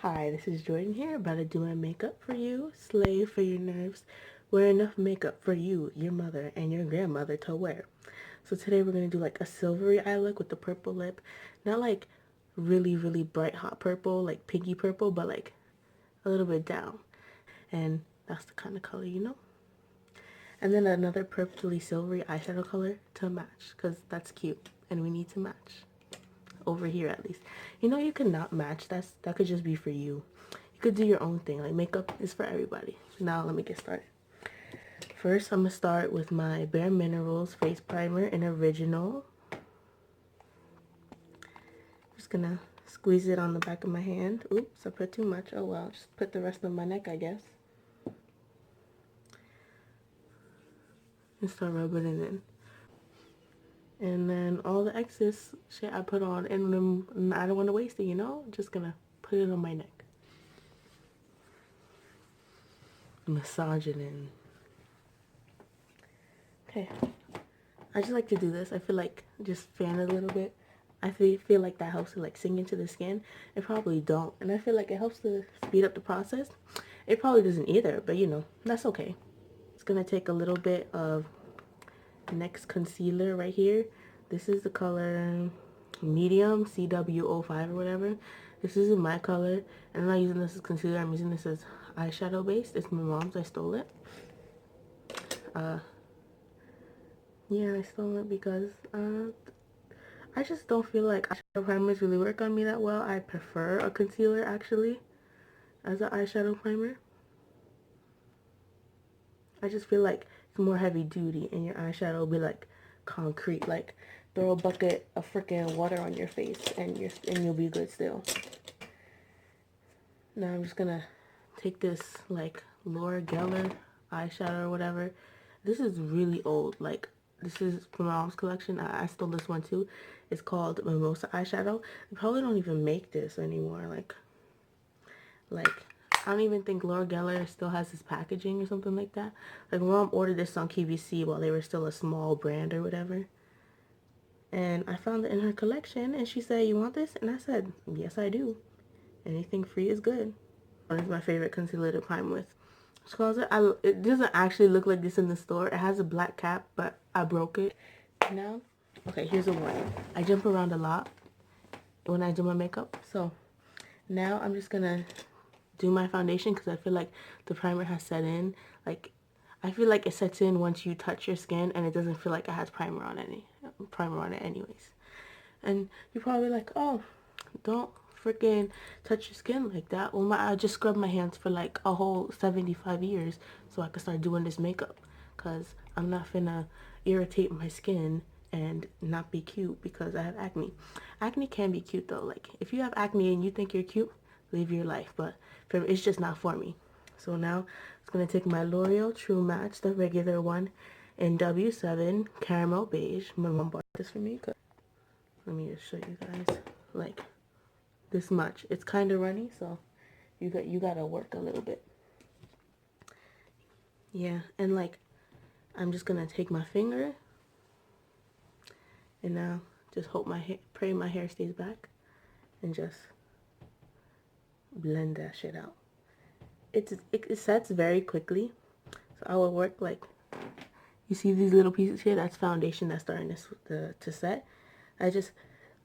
Hi, this is Jordan here, about to do my makeup for you, slave for your nerves, wear enough makeup for you, your mother, and your grandmother to wear. So today we're going to do like a silvery eye look with the purple lip. Not like really, really bright hot purple, like pinky purple, but like a little bit down. And that's the kind of color, you know? And then another purpley silvery eyeshadow color to match, because that's cute, and we need to match. Over here at least. You know, you could not match. That could just be for you. You could do your own thing. Like makeup is for everybody. Now let me get started. First, I'm gonna start with my Bare Minerals face primer in original. Just gonna squeeze it on the back of my hand. Oops, I put too much. Oh well, just put the rest on my neck, I guess. And start rubbing it in. And then all the excess shit I put on, and then I don't want to waste it, you know? Just gonna put it on my neck. Massage it in. Okay. I just like to do this. I feel like just fan it a little bit. I feel like that helps to like sink into the skin. It probably don't. And I feel like it helps to speed up the process. It probably doesn't either, but you know, that's okay. It's gonna take a little bit of NYX concealer right here. This is the color medium CW05 or whatever. This is my color, and I'm not using this as concealer. I'm using this as eyeshadow base. It's my mom's. I stole it. Yeah, I stole it because I just don't feel like eyeshadow primers really work on me that well. I prefer a concealer actually as an eyeshadow primer. I just feel like it's more heavy duty and your eyeshadow will be like concrete. Like throw a bucket of freaking water on your face and you'll be good still. Now I'm just gonna take this like Laura Geller eyeshadow or whatever. This is really old. Like this is from my mom's collection. I stole this one too. It's called Mimosa eyeshadow. They probably don't even make this anymore. Like I don't even think Laura Geller still has this packaging or something like that. Like my mom ordered this on QVC while they were still a small brand or whatever. And I found it in her collection and she said, "You want this?" And I said, "Yes, I do. Anything free is good." One is my favorite concealer to prime with. It doesn't actually look like this in the store. It has a black cap, but I broke it. Now, okay, here's a warning. I jump around a lot when I do my makeup. So now I'm just gonna do my foundation because I feel like the primer has set in. Like, I feel like it sets in once you touch your skin and it doesn't feel like it has primer on it anyways. And you're probably like, oh, don't freaking touch your skin like that. Well, I just scrubbed my hands for like a whole 75 years so I could start doing this makeup. Because I'm not finna irritate my skin and not be cute because I have acne. Acne can be cute though. Like, if you have acne and you think you're cute, live your life. But it's just not for me. So now I'm going to take my L'Oreal True Match, the regular one, in W7 Caramel Beige. My mom bought this for me. Let me just show you guys. Like, this much. It's kind of runny, so you gotta work a little bit. Yeah, and like, I'm just gonna take my finger and now just hope pray my hair stays back and just blend that shit out. It sets very quickly, so I will work like, you see these little pieces here? That's foundation that's starting to set. I just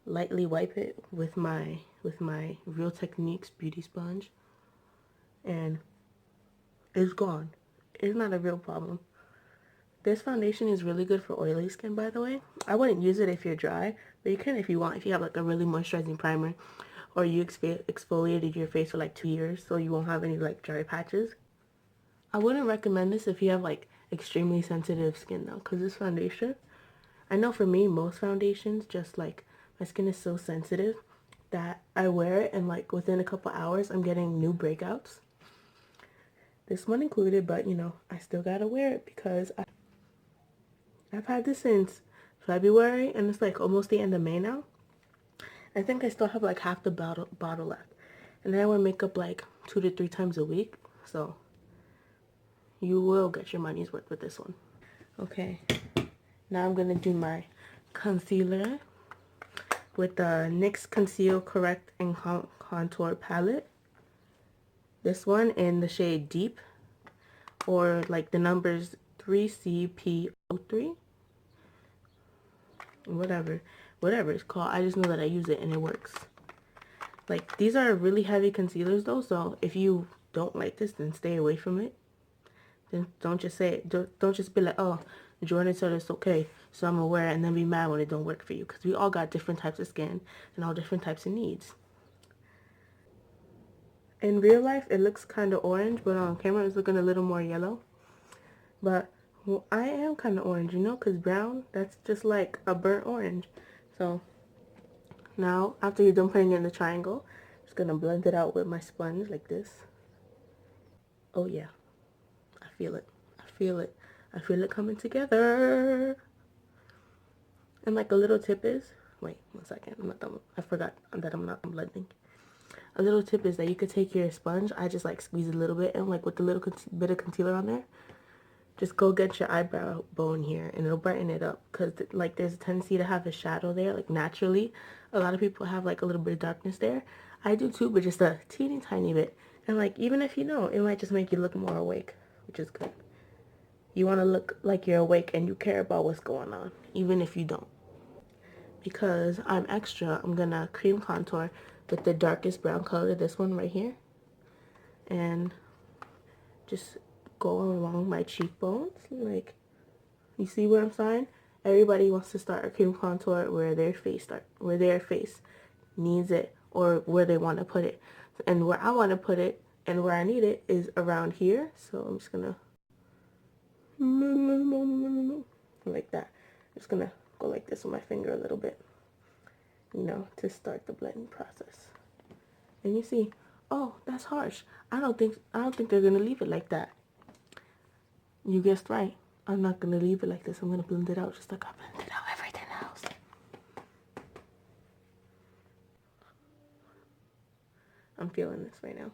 lightly wipe it with my Real Techniques beauty sponge, and it's gone. It's not a real problem. This foundation is really good for oily skin, by the way. I wouldn't use it if you're dry, but you can if you want. If you have like a really moisturizing primer, or you exfoliated your face for like 2 years, so you won't have any like dry patches. I wouldn't recommend this if you have like extremely sensitive skin though, because this foundation, I know for me, most foundations, just like my skin is so sensitive that I wear it and like within a couple hours I'm getting new breakouts. This one included, but you know, I still gotta wear it because I've had this since February and it's like almost the end of May now. I think I still have like half the bottle left. And then I wear makeup like 2 to 3 times a week. So you will get your money's worth with this one. Okay, now I'm gonna do my concealer with the NYX Conceal Correct and Contour palette. This one in the shade Deep, or like the numbers 3CP03, whatever it's called. I just know that I use it and it works. Like, these are really heavy concealers though, so if you don't like this, then stay away from it. Then don't just say it. Don't just be like, oh, Jordan said it's okay, so I'm gonna wear it, and then be mad when it don't work for you. Because we all got different types of skin and all different types of needs. In real life, it looks kind of orange, but on camera, it's looking a little more yellow. But well, I am kind of orange, you know, because brown, that's just like a burnt orange. So now, after you're done putting it in the triangle, I'm just gonna blend it out with my sponge like this. Oh yeah, I feel it. I feel it. I feel it coming together. And like a little tip is, wait, 1 second, I'm not done. I forgot that I'm not blending. A little tip is that you could take your sponge, I just like squeeze a little bit, and like with the little bit of concealer on there, just go get your eyebrow bone here and it'll brighten it up. Because like there's a tendency to have a shadow there, like naturally. A lot of people have like a little bit of darkness there. I do too, but just a teeny tiny bit. And like even if you know, it might just make you look more awake, which is good. You want to look like you're awake and you care about what's going on, even if you don't. Because I'm extra, I'm gonna cream contour with the darkest brown color, this one right here, and just go along my cheekbones. Like, you see what I'm saying? Everybody wants to start a cream contour where their face needs it, or where they want to put it. And where I want to put it and where I need it is around here. So I'm just gonna like that. I'm just gonna go like this with my finger a little bit, you know, to start the blending process. And you see, oh, that's harsh. I don't think they're gonna leave it like that. You guessed right. I'm not gonna leave it like this. I'm gonna blend it out just like I blended out everything else. I'm feeling this right now.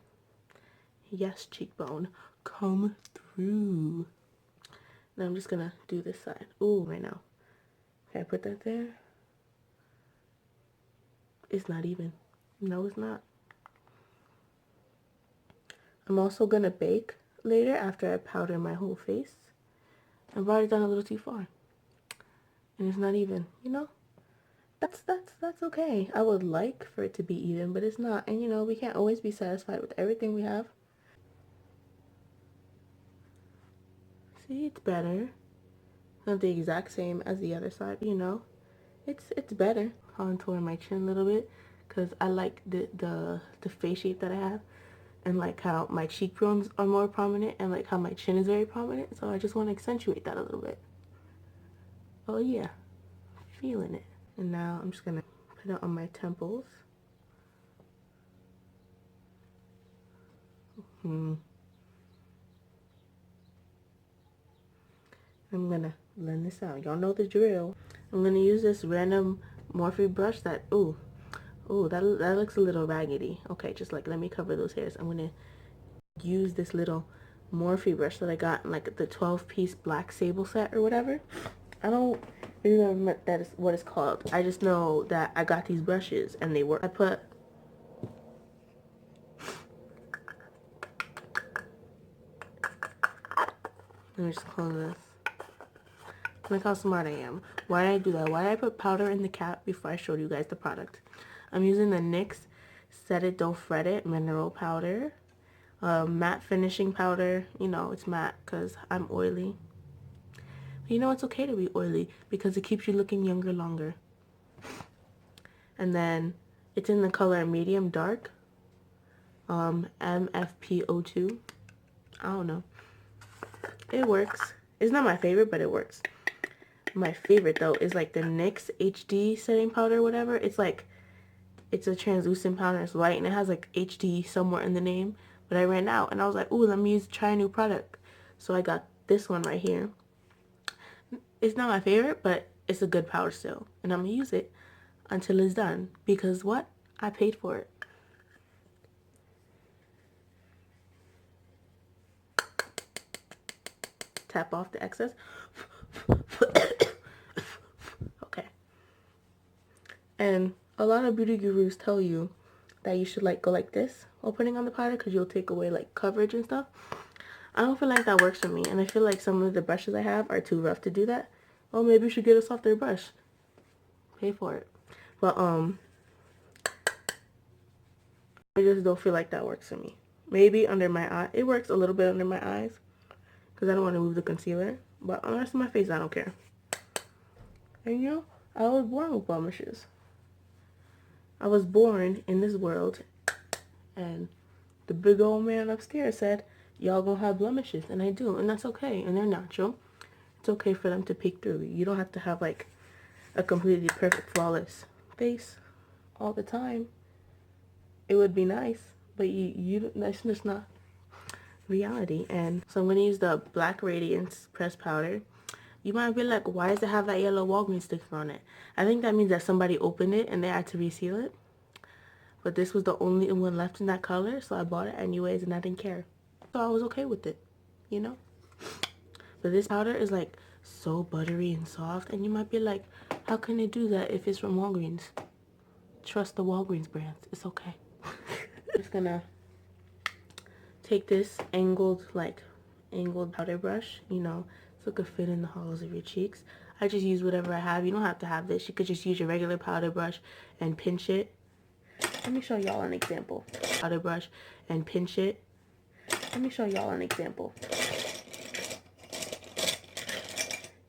Yes, cheekbone, come through. Now I'm just gonna do this side. Ooh, right now. Can I put that there? It's not even. No, it's not. I'm also gonna bake later after I powder my whole face. I brought it down a little too far. And it's not even, you know? That's okay. I would like for it to be even, but it's not. And you know, we can't always be satisfied with everything we have. See, it's better. Not the exact same as the other side, you know. It's better. Contour my chin a little bit because I like the face shape that I have, and like how my cheekbones are more prominent, and like how my chin is very prominent. So I just want to accentuate that a little bit. Oh yeah, feeling it. And now I'm just gonna put it on my temples. I'm gonna blend this out. Y'all know the drill. I'm gonna use this random Morphe brush that, that looks a little raggedy. Okay, just like let me cover those hairs. I'm gonna use this little Morphe brush that I got in like the 12-piece black sable set or whatever. I don't really remember that is what it's called. I just know that I got these brushes and they work. Let me just close this. Look how smart I am. Why did I do that? Why did I put powder in the cap before I showed you guys the product? I'm using the NYX Set It Don't Fret It mineral powder. Matte finishing powder. You know, it's matte because I'm oily. But you know, it's okay to be oily because it keeps you looking younger longer. And then it's in the color medium dark. MFP02. I don't know. It works. It's not my favorite, but it works. My favorite though is like the NYX HD setting powder, whatever. It's like, it's a translucent powder. It's white and it has like HD somewhere in the name. But I ran out and I was like, ooh, let me try a new product. So I got this one right here. It's not my favorite, but it's a good powder still. And I'm gonna use it until it's done. Because what? I paid for it. Tap off the excess. Okay. And a lot of beauty gurus tell you that you should like go like this while putting on the powder because you'll take away like coverage and stuff. I don't feel like that works for me, and I feel like some of the brushes I have are too rough to do that. Well, maybe you should get a softer brush. Pay for it. But I just don't feel like that works for me. Maybe under my eye. It works a little bit under my eyes because I don't want to move the concealer. But on the rest of my face, I don't care. And you know, I was born with blemishes. I was born in this world, and the big old man upstairs said, y'all gonna have blemishes, and I do, and that's okay, and they're natural. It's okay for them to peek through. You don't have to have like a completely perfect, flawless face all the time. It would be nice, but that's just not reality. And so I'm gonna use the Black Radiance pressed powder. You might be like, why does it have that yellow Walgreens sticker on it? I think that means that somebody opened it and they had to reseal it. But this was the only one left in that color, so I bought it anyways, and I didn't care. So I was okay with it, you know? But this powder is like so buttery and soft, and you might be like, how can it do that if it's from Walgreens? Trust the Walgreens brands. It's okay. I'm just gonna take this angled powder brush, you know, so it could fit in the hollows of your cheeks. I just use whatever I have. You don't have to have this. You could just use your regular powder brush and pinch it. Let me show y'all an example. Powder brush and pinch it. Let me show y'all an example.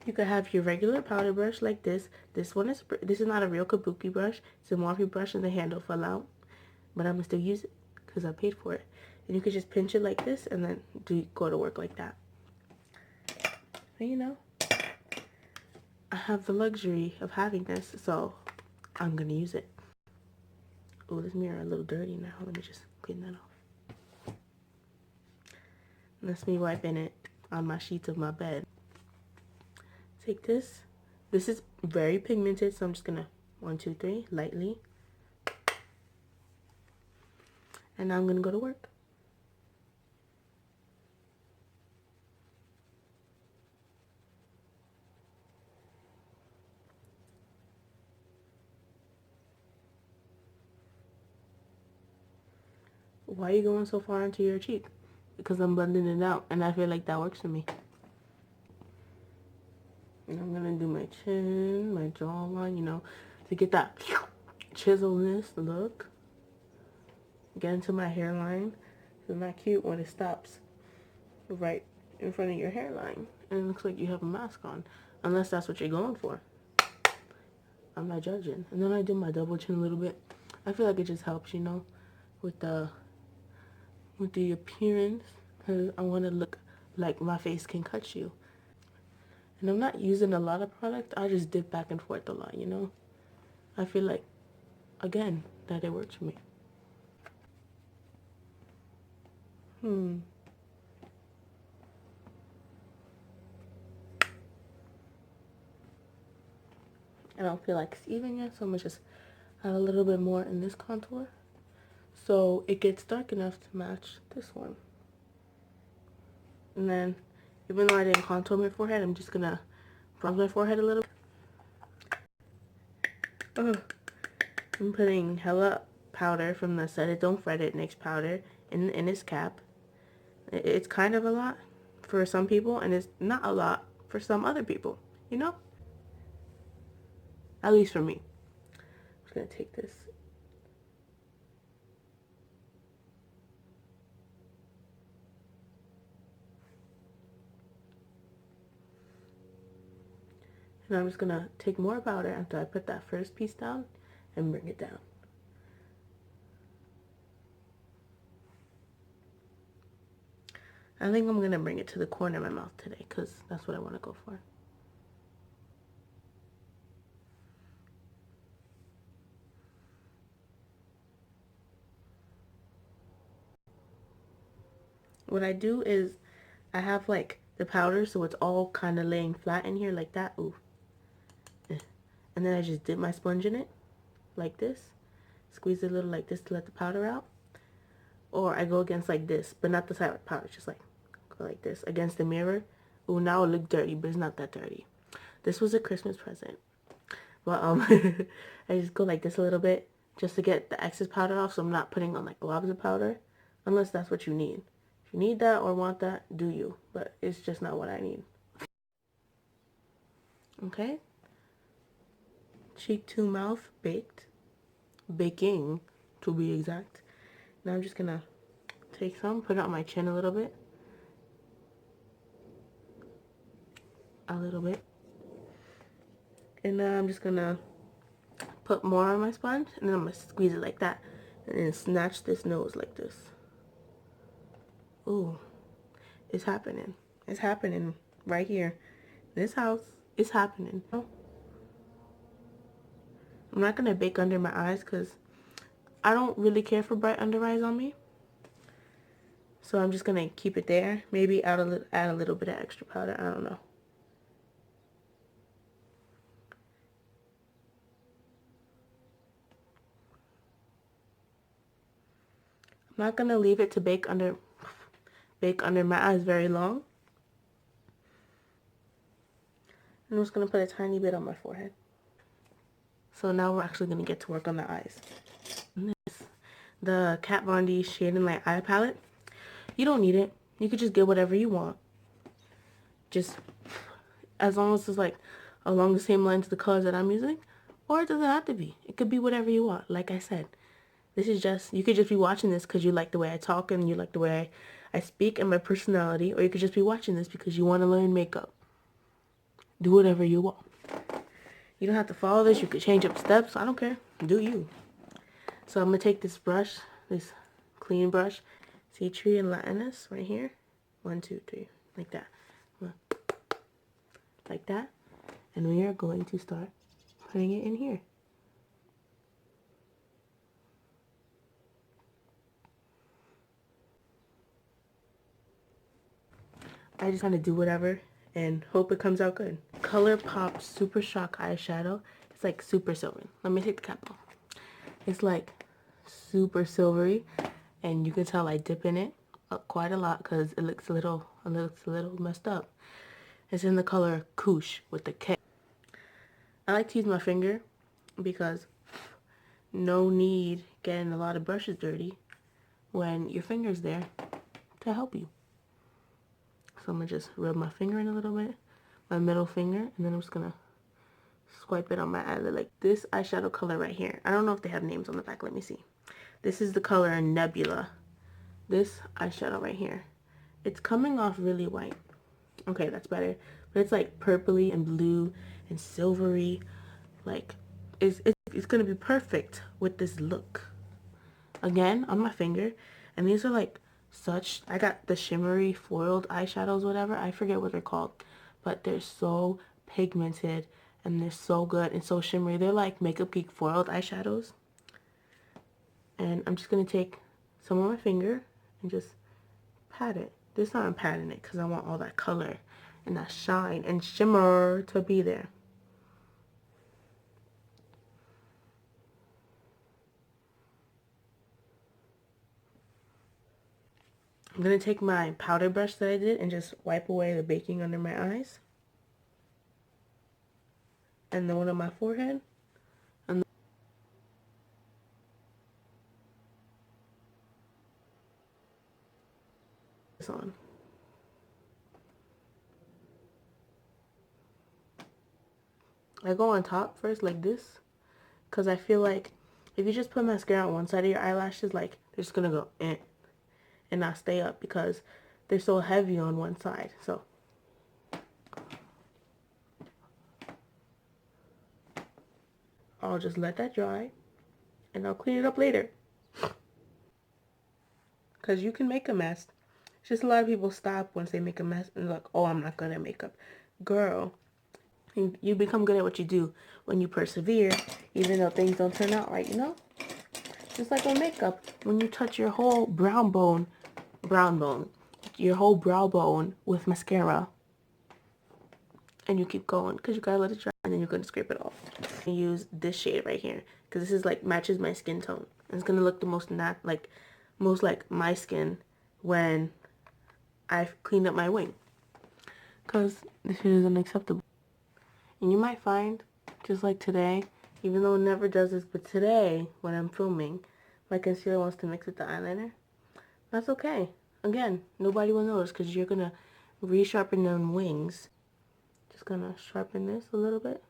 You could have your regular powder brush like this. This is not a real kabuki brush. It's a Morphe brush and the handle fell out. But I'm gonna still use it because I paid for it. And you could just pinch it like this and then go to work like that. And you know, I have the luxury of having this, so I'm gonna use it. Oh, this mirror a little dirty now. Let me just clean that off. That's me wiping it on my sheets of my bed. Take this. This is very pigmented, so I'm just gonna 1, 2, 3 lightly. And now I'm gonna go to work. Why are you going so far into your cheek? Because I'm blending it out, and I feel like that works for me. And I'm gonna do my chin, my jawline, you know, to get that chiselness look. Get into my hairline. It's not cute when it stops right in front of your hairline, and it looks like you have a mask on, unless that's what you're going for. I'm not judging. And then I do my double chin a little bit. I feel like it just helps, you know, with the appearance, because I want to look like my face can cut you. And I'm not using a lot of product. I just dip back and forth a lot, you know. I feel like, again, that it works for me. I don't feel like it's even yet, so I'm gonna just add a little bit more in this contour so it gets dark enough to match this one. And then, even though I didn't contour my forehead, I'm just gonna bronze my forehead a little. I'm putting hella powder from the Set It Don't Fret It NYX powder in this cap. It's kind of a lot for some people, and it's not a lot for some other people, you know? At least for me. I'm just gonna take this. And I'm just gonna take more powder after I put that first piece down and bring it down. I think I'm gonna bring it to the corner of my mouth today because that's what I want to go for. What I do is I have like the powder so it's all kind of laying flat in here like that. Ooh. And then I just dip my sponge in it like this. Squeeze it a little like this to let the powder out. Or I go against like this, but not the side with powder, just like go like this against the mirror. Ooh, now it look dirty, but it's not that dirty. This was a Christmas present. But I just go like this a little bit just to get the excess powder off, so I'm not putting on like globs of powder, unless that's what you need. If you need that or want that, do you, but it's just not what I need. Okay, cheek to mouth baked, baking to be exact. Now I'm just gonna take some, put it on my chin a little bit, and then I'm just gonna put more on my sponge, and then I'm gonna squeeze it like that, and then snatch this nose like this. Ooh, it's happening. It's happening right here. This house is happening. I'm not gonna bake under my eyes because I don't really care for bright under eyes on me. So I'm just gonna keep it there. Maybe add a little bit of extra powder. I don't know. I'm not gonna leave it to bake under my eyes very long. I'm just gonna put a tiny bit on my forehead. So now we're actually gonna get to work on the eyes. The Kat Von D Shade and Light Eye Palette. You don't need it. You could just get whatever you want. Just as long as it's like along the same lines of the colors that I'm using. Or it doesn't have to be. It could be whatever you want. Like I said, this is just, you could just be watching this because you like the way I talk and you like the way I speak and my personality. Or you could just be watching this because you want to learn makeup. Do whatever you want. You don't have to follow this. You could change up steps. I don't care. Do you. So I'm going to take this brush, this clean brush, Tea Tree and Latinus right here. 1, 2, 3. Like that. Like that. And we are going to start putting it in here. I just kind of do whatever and hope it comes out good. ColourPop Super Shock eyeshadow. It's like super silver. Let me take the cap off. It's like super silvery, and you can tell I dip in it quite a lot because it looks a little messed up. It's in the color Koosh with the K. I like to use my finger because no need getting a lot of brushes dirty when your finger's there to help you. So I'm gonna just rub my finger in a little bit, my middle finger, and then I'm just gonna swipe it on my eyelid like this eyeshadow color right here. I don't know if they have names on the back. Let me see. This is the color Nebula. This eyeshadow right here. It's coming off really white. Okay, that's better. But it's like purpley and blue and silvery. Like, it's gonna be perfect with this look. Again, on my finger. And these are like such, I got the shimmery foiled eyeshadows, whatever. I forget what they're called. But they're so pigmented and they're so good and so shimmery. They're like Makeup Geek foiled eyeshadows. And I'm just gonna take some on my finger and just pat it. This time I'm patting it because I want all that color and that shine and shimmer to be there. I'm going to take my powder brush that I did and just wipe away the baking under my eyes. And then one on my forehead. And this on. I go on top first like this. Because I feel like if you just put mascara on one side of your eyelashes, like they're just going to go and not stay up because they're so heavy on one side. So I'll just let that dry and I'll clean it up later. Because you can make a mess. It's just a lot of people stop once they make a mess and like, oh, I'm not good at makeup. Girl, you become good at what you do when you persevere, even though things don't turn out right, you know? Just like with makeup, when you touch your whole your whole brow bone with mascara, and you keep going because you gotta let it dry, and then you're gonna scrape it off. I use this shade right here because this is like matches my skin tone. And it's gonna look the most most like my skin when I've cleaned up my wing, because this shit is unacceptable. And you might find, just like today, Even though it never does this, but today, when I'm filming, my concealer wants to mix with the eyeliner. That's okay. Again, nobody will notice because you're going to resharpen them wings. Just going to sharpen this a little bit.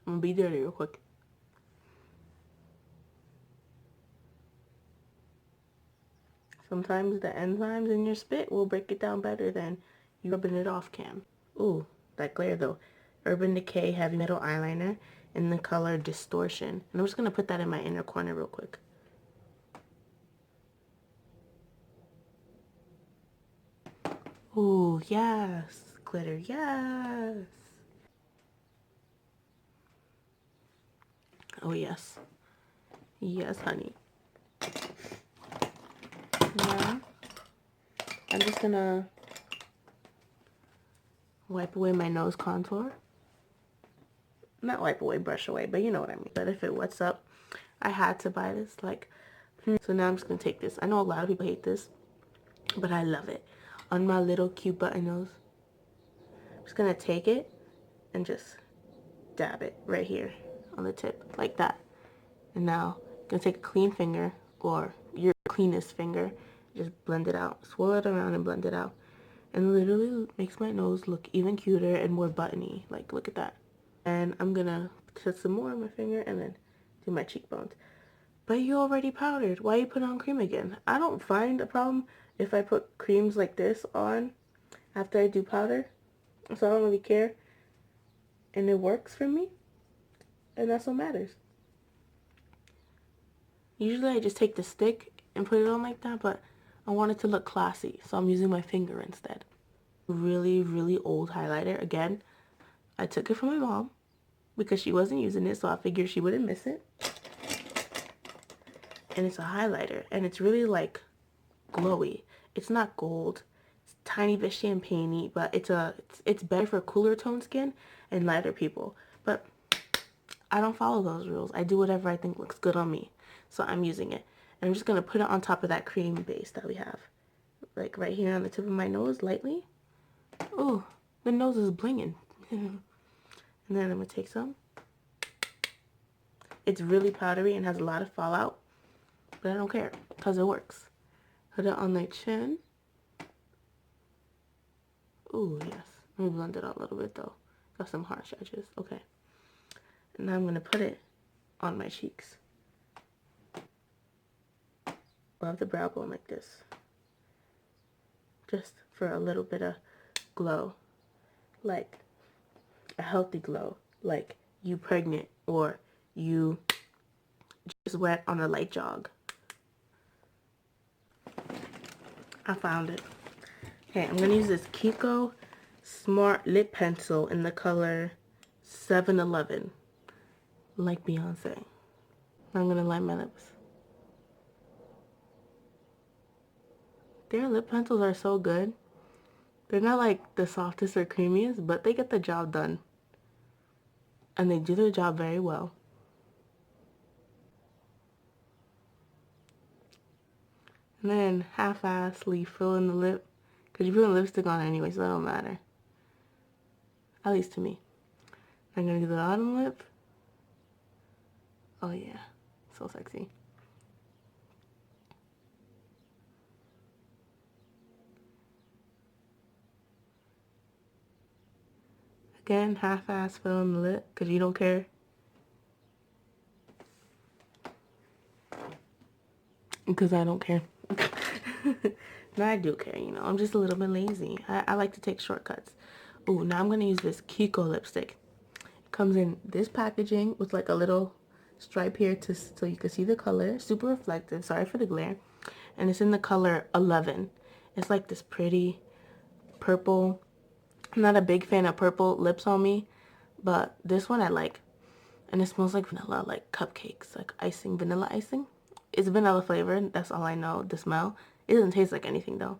I'm going to be dirty real quick. Sometimes the enzymes in your spit will break it down better than you rubbing it off cam. Ooh, that glare though. Urban Decay Heavy Metal Eyeliner in the color Distortion. And I'm just going to put that in my inner corner real quick. Ooh, yes. Glitter, yes. Oh, yes. Yes, honey. Now, I'm just going to wipe away my nose contour. Not wipe away, brush away, but you know what I mean. But if it wets up, I had to buy this. So now I'm just going to take this. I know a lot of people hate this, but I love it. On my little cute button nose. I'm just going to take it and just dab it right here on the tip, like that. And now, I'm going to take a clean finger, or your cleanest finger, just blend it out. Swirl it around and blend it out. And literally makes my nose look even cuter and more buttony. Like, look at that. And I'm going to put some more on my finger and then do my cheekbones. But you already powdered. Why you put on cream again? I don't find a problem if I put creams like this on after I do powder. So I don't really care. And it works for me. And that's what matters. Usually I just take the stick and put it on like that, but I want it to look classy. So I'm using my finger instead. Really, really old highlighter. Again, I took it from my mom because she wasn't using it, so I figured she wouldn't miss it. And it's a highlighter, and it's really like glowy. It's not gold. It's a tiny bit champagne-y, but it's better for cooler tone skin and lighter people. But I don't follow those rules. I do whatever I think looks good on me. So I'm using it. And I'm just going to put it on top of that cream base that we have. Like right here on the tip of my nose, lightly. Oh, the nose is blinging. And then I'm going to take some. It's really powdery and has a lot of fallout. But I don't care because it works. Put it on my chin. Ooh, yes. Let me blend it out a little bit though. Got some harsh edges. Okay. And now I'm going to put it on my cheeks. Above the brow bone like this. Just for a little bit of glow. Like a healthy glow. Like you pregnant or you just went on a light jog. I found it. Okay, I'm going to use this Kiko Smart Lip Pencil in the color 711. Like Beyonce. I'm going to line my lips. Their lip pencils are so good. They're not like the softest or creamiest, but they get the job done. And they do their job very well. And then half-assly fill in the lip. Because you're putting lipstick on anyway, so that don't matter. At least to me. I'm going to do the bottom lip. Oh yeah, so sexy. Again, half-ass fill in the lip because you don't care. Because I don't care. No, I do care, you know. I'm just a little bit lazy. I like to take shortcuts. Ooh, now I'm going to use this Kiko lipstick. It comes in this packaging with like a little stripe here so you can see the color. Super reflective. Sorry for the glare. And it's in the color 11. It's like this pretty purple. I'm not a big fan of purple lips on me, but this one I like. And it smells like vanilla, like cupcakes, like icing, vanilla icing. It's vanilla flavored, that's all I know, the smell. It doesn't taste like anything though.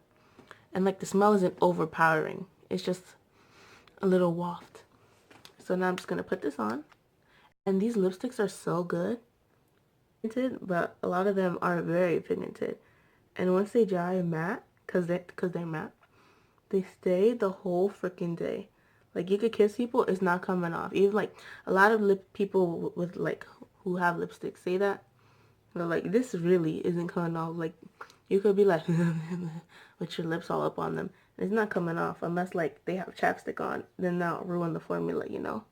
And like the smell isn't overpowering. It's just a little waft. So now I'm just going to put this on. And these lipsticks are so good. But a lot of them are very pigmented. And once they dry matte, because they're matte, They stay the whole freaking day. Like, you could kiss people, it's not coming off. Even like a lot of lip people with like who have lipstick say that. They're like, this really isn't coming off. Like, you could be like with your lips all up on them. It's not coming off unless like they have chapstick on. Then that'll ruin the formula, you know.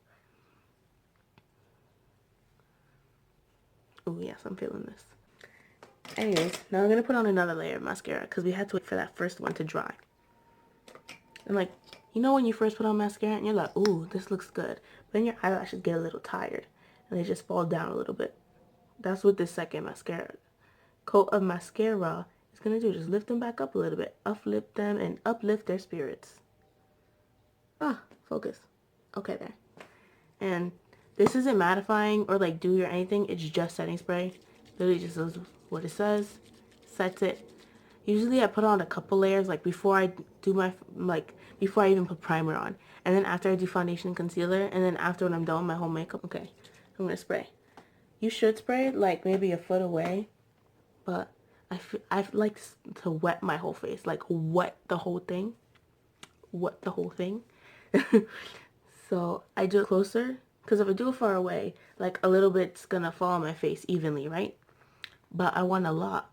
Oh yes, I'm feeling this. Anyways, now I'm gonna put on another layer of mascara because we had to wait for that first one to dry. And like, you know when you first put on mascara and you're like, ooh, this looks good. But then your eyelashes get a little tired and they just fall down a little bit. That's what this second mascara coat of mascara is gonna do. Just lift them back up a little bit. Uplift them and uplift their spirits. Ah, focus. Okay, there. And this isn't mattifying or like dewy or anything. It's just setting spray. Literally just does what it says. Sets it. Usually I put on a couple layers like before I do my, like before I even put primer on. And then after I do foundation and concealer. And then after when I'm done with my whole makeup. Okay, I'm gonna spray. You should spray like maybe a foot away. But I like to wet my whole face. Like wet the whole thing. Wet the whole thing. So I do it closer. Because if I do it far away, like a little bit's gonna fall on my face evenly, right? But I want a lot.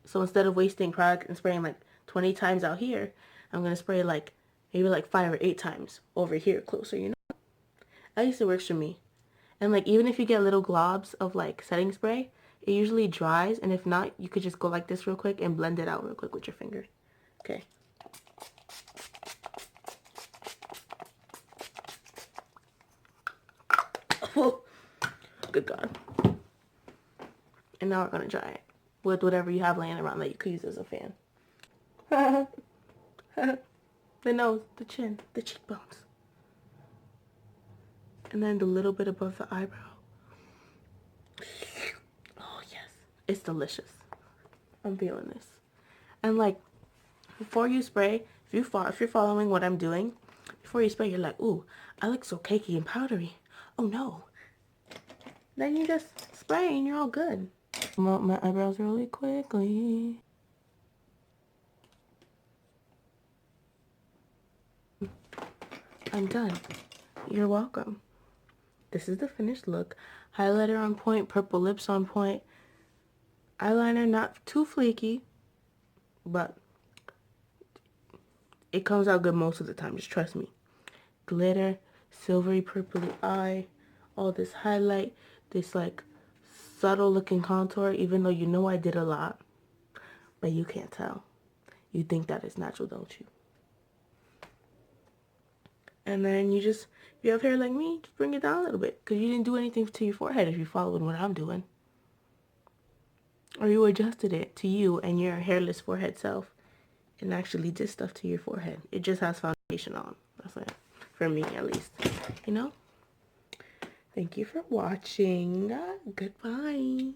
So instead of wasting product and spraying like 20 times out here, I'm going to spray like maybe like 5 or 8 times over here closer, you know? At least it works for me. And like even if you get little globs of like setting spray, it usually dries. And if not, you could just go like this real quick and blend it out real quick with your finger. Okay. Oh, good God. And now we're going to dry it with whatever you have laying around that you could use as a fan. The nose, the chin, the cheekbones. And then the little bit above the eyebrow. Oh, yes. It's delicious. I'm feeling this. And like, before you spray, if you're following what I'm doing, before you spray, you're like, ooh, I look so cakey and powdery. Oh, no. Then you just spray and you're all good. My eyebrows really quickly. I'm done. You're welcome. This is the finished look. Highlighter on point, purple lips on point. Eyeliner not too flaky, but it comes out good most of the time. Just trust me. Glitter, silvery purpley eye, all this highlight, this like subtle looking contour, even though you know I did a lot, but you can't tell. You think that is natural, don't you? And then you just, if you have hair like me, just bring it down a little bit, because you didn't do anything to your forehead if you're following what I'm doing. Or you adjusted it to you and your hairless forehead self and actually did stuff to your forehead. It just has foundation on. That's it. For me, at least. You know? Thank you for watching. Goodbye.